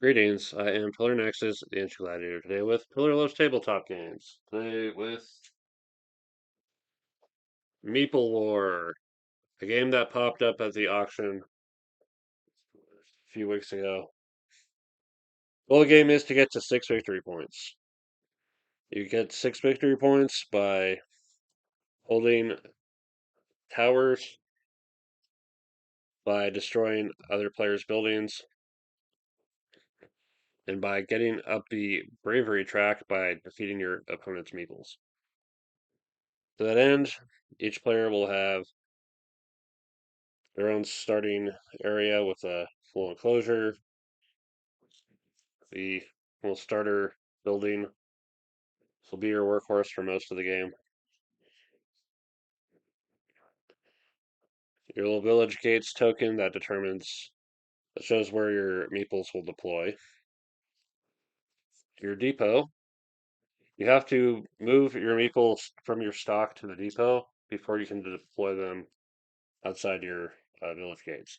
Greetings, I am Pillar Nexus, the Ancient Gladiator, today with Pillar Loves Tabletop Games. Today with Meeple War, a game that popped up at the auction a few weeks ago. Well, the game is to get to 6 victory points. You get 6 victory points by holding towers, by destroying other players' buildings, and by getting up the bravery track by defeating your opponent's Meeples. To that end, each player will have their own starting area with a full enclosure. The little starter building. This will be your workhorse for most of the game. Your little village gates token that shows where your meeples will deploy. Your depot. You have to move your meeples from your stock to the depot before you can deploy them outside your village gates.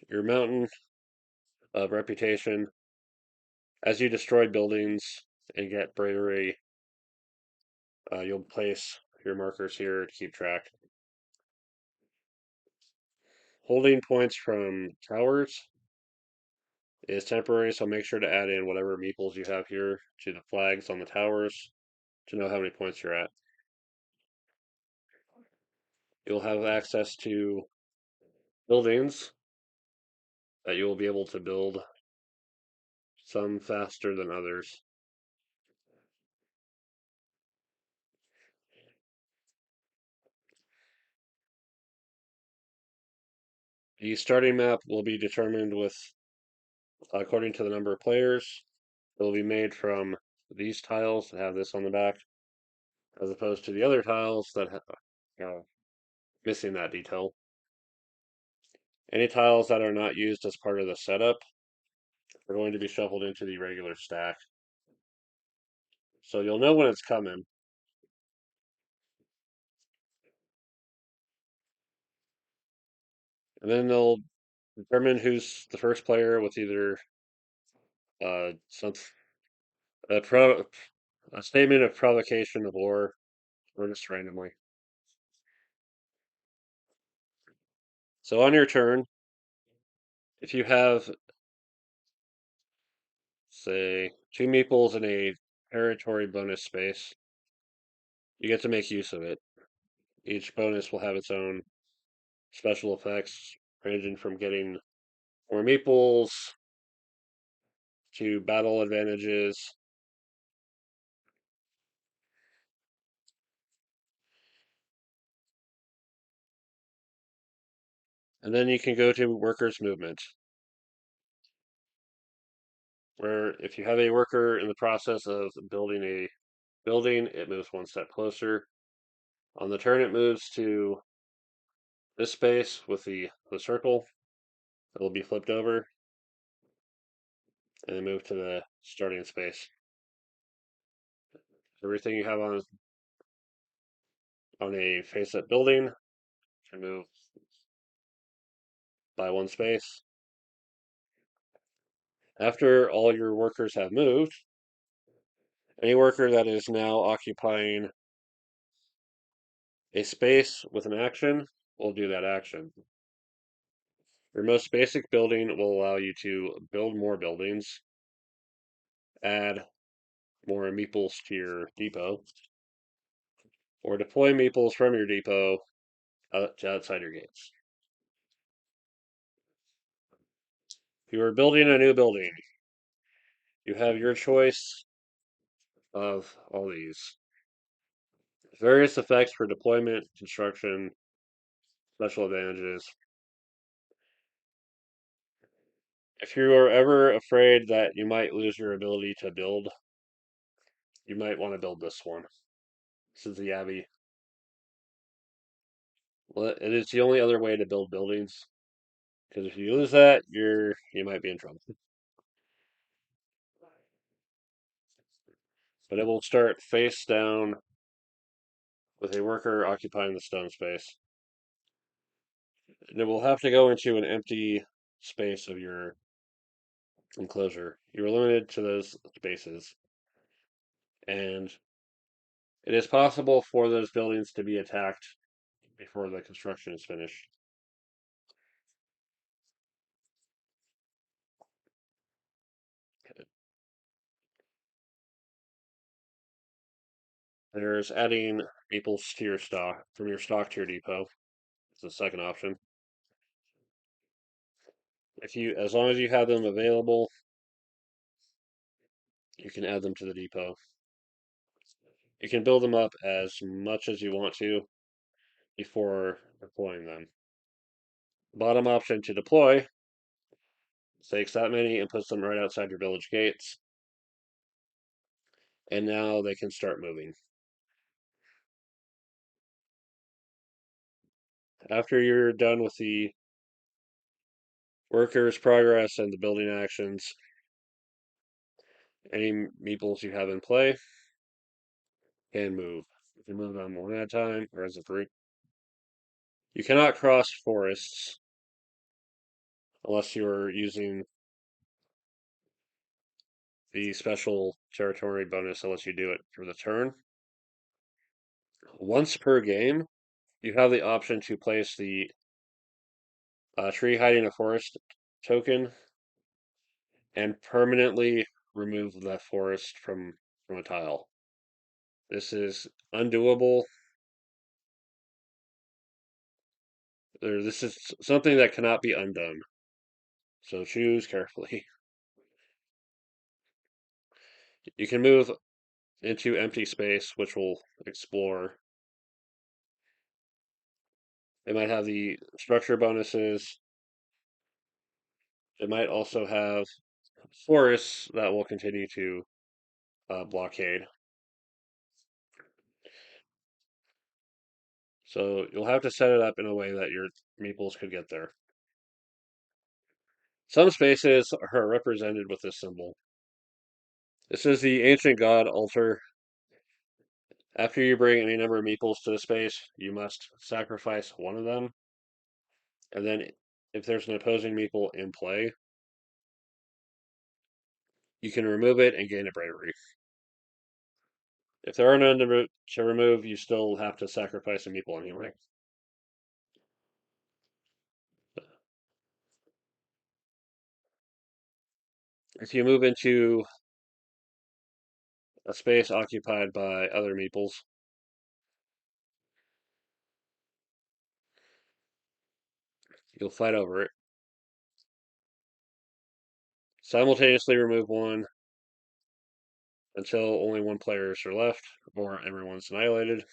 Your mountain of reputation. As you destroy buildings and get bravery, you'll place your markers here to keep track. Holding points from towers is temporary, so make sure to add in whatever meeples you have here to the flags on the towers to know how many points you're at. You'll have access to buildings that you will be able to build, some faster than others. The starting map will be determined according to the number of players. It will be made from these tiles that have this on the back, as opposed to the other tiles that are missing that detail. Any tiles that are not used as part of the setup are going to be shuffled into the regular stack. So you'll know when it's coming. And then they'll determine who's the first player with either some a pro a statement of provocation of war or just randomly. So on your turn, if you have say two meeples in a territory bonus space, you get to make use of it. Each bonus will have its own special effects, ranging from getting more meeples to battle advantages. And then you can go to workers' movement, where if you have a worker in the process of building a building, it moves one step closer. On the turn, it moves to this space with the circle. It'll be flipped over and then move to the starting space. Everything you have on a face-up building can move by one space. After all your workers have moved, any worker that is now occupying a space with an action will do that action. Your most basic building will allow you to build more buildings, add more meeples to your depot, or deploy meeples from your depot to outside your gates. If you are building a new building, you have your choice of all these. Various effects for deployment, construction, special advantages. If you are ever afraid that you might lose your ability to build, you might want to build this one. This is the Abbey. Well, it is the only other way to build buildings, because if you lose that, you might be in trouble. But it will start face down with a worker occupying the stone space. And it will have to go into an empty space of your enclosure. You're limited to those spaces, and it is possible for those buildings to be attacked before the construction is finished. There's adding Meeples to your stock from your stock to your depot. It's the second option. As long as you have them available, you can add them to the depot. You can build them up as much as you want to before deploying them. Bottom option to deploy takes that many and puts them right outside your village gates. And now they can start moving. After you're done with the workers' progress and the building actions, any meeples you have in play can move. You can move them one at a time or as a group. You cannot cross forests unless you're using the special territory bonus that lets you do it for the turn. Once per game, you have the option to place the tree hiding a forest token and permanently remove that forest from a tile. This is undoable. This is something that cannot be undone. So choose carefully. You can move into empty space, which will explore. It might have the structure bonuses. It might also have forests that will continue to blockade. So you'll have to set it up in a way that your meeples could get there. Some spaces are represented with this symbol. This is the ancient god altar. After you bring any number of meeples to the space, you must sacrifice one of them. And then if there's an opposing meeple in play, you can remove it and gain a bravery. If there are none to remove, you still have to sacrifice a meeple anyway. If you move into a space occupied by other meeples, you'll fight over it. Simultaneously remove one until only one players are left, or everyone's annihilated.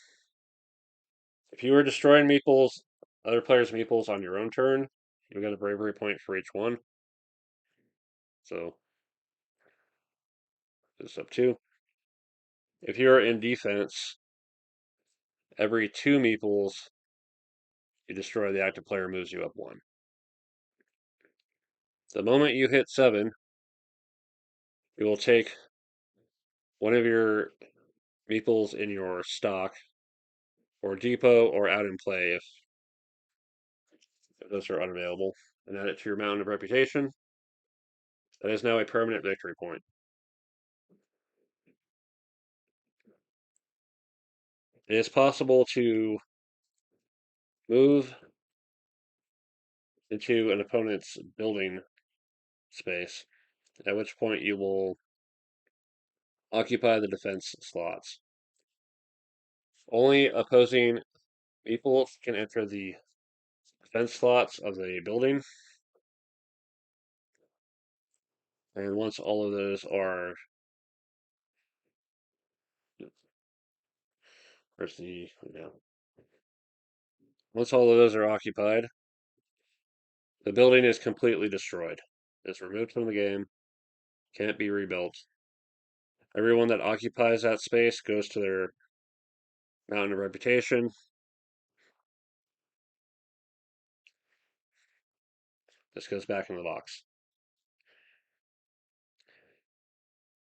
If you are destroying meeples, other players' meeples on your own turn, you'll get a bravery point for each one. So it's up to. If you're in defense, every two meeples you destroy, the active player moves you up one. The moment you hit 7, you will take one of your meeples in your stock or depot or out in play if those are unavailable, and add it to your Mountain of Reputation. That is now a permanent victory point. It is possible to move into an opponent's building space, at which point you will occupy the defense slots. Only opposing people can enter the defense slots of the building, and once all of those are, where's the, once all of those are occupied, the building is completely destroyed. It's removed from the game, can't be rebuilt. Everyone that occupies that space goes to their Mountain of Reputation. This goes back in the box.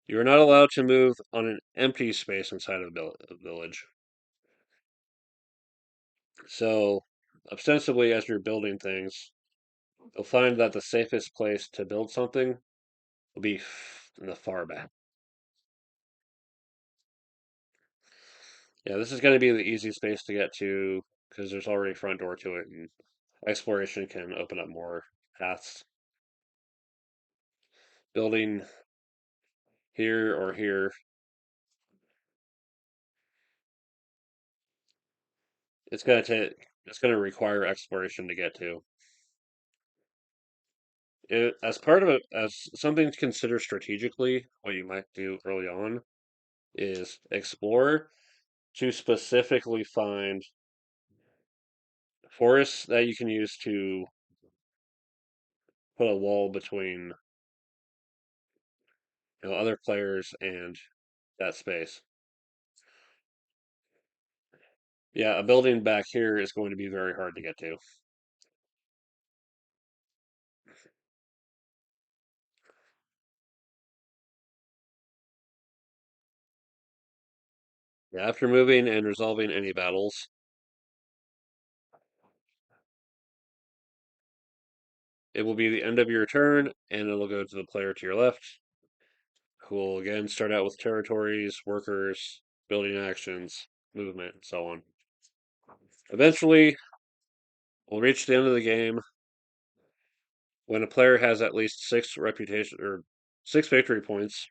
You are not allowed to move on an empty space inside of the village. So ostensibly as you're building things, you'll find that the safest place to build something will be in the far back. Yeah, this is going to be the easy space to get to because there's already a front door to it, and exploration can open up more paths. Building here or here, it's going to require exploration to get to. As part of it, as something to consider strategically, what you might do early on is explore to specifically find forests that you can use to put a wall between other players and that space. Yeah, a building back here is going to be very hard to get to. Yeah, after moving and resolving any battles, it will be the end of your turn, and it'll go to the player to your left, who will again start out with territories, workers, building actions, movement, and so on. Eventually, we'll reach the end of the game when a player has at least 6 reputation or 6 victory points.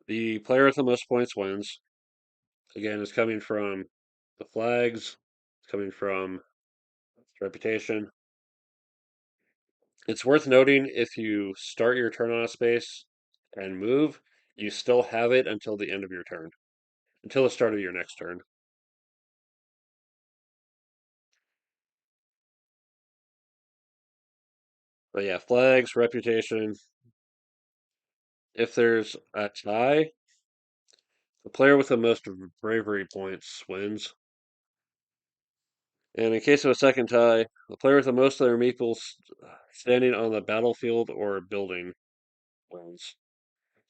The player with the most points wins. Again, it's coming from the flags, it's coming from reputation. It's worth noting if you start your turn on a space and move, you still have it until the end of your turn, until the start of your next turn. But yeah, flags, reputation. If there's a tie, the player with the most bravery points wins. And in case of a second tie, the player with the most of their meeples standing on the battlefield or building wins.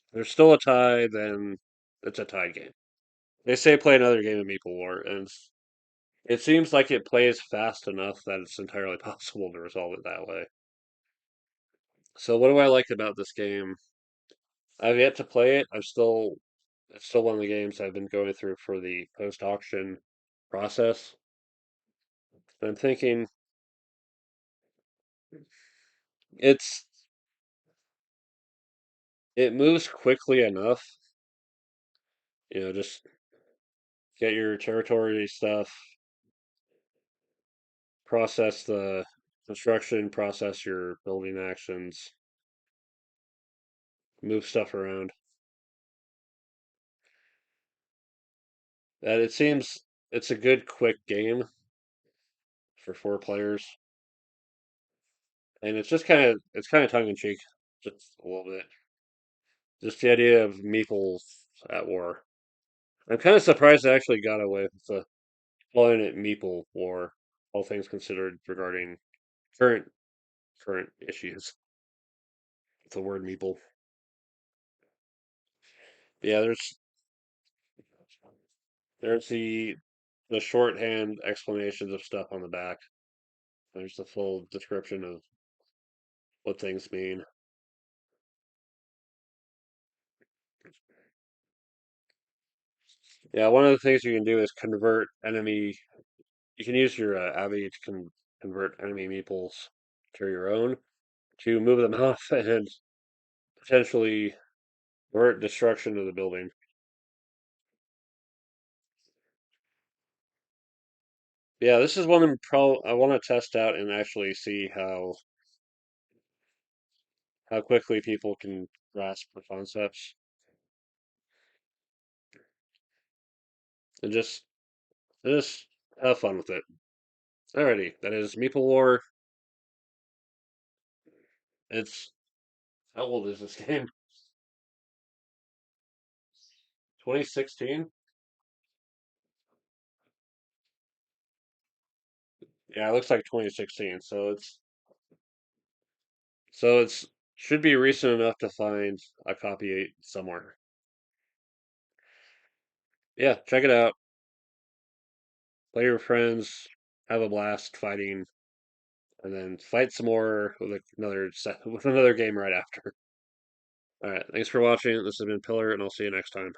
If there's still a tie, then it's a tie game. They say play another game of Meeple War, and it seems like it plays fast enough that it's entirely possible to resolve it that way. So what do I like about this game? I've yet to play it. It's still one of the games I've been going through for the post-auction process. I'm thinking it's it moves quickly enough, just get your territory stuff, process the construction, process your building actions, move stuff around. That it seems it's a good quick game for 4 players, and it's kind of tongue in cheek, just a little bit. Just the idea of Meeples at war. I'm kind of surprised they actually got away with calling it Meeple War, all things considered regarding current current issues with the word Meeple. But yeah, there's the shorthand explanations of stuff on the back. There's the full description of what things mean. Yeah, one of the things you can do is convert enemy. You can use your Abbey to convert enemy meeples to your own to move them off and potentially avert destruction of the building. Yeah, this is one I want to test out and actually see how quickly people can grasp the concepts and just have fun with it. Alrighty, that is Meeple War. It's how old is this game? 2016? Yeah, it looks like 2016. So it's should be recent enough to find a copy somewhere. Yeah, check it out. Play your friends, have a blast fighting, and then fight some more with another set with another game right after. All right, thanks for watching. This has been Pillar, and I'll see you next time.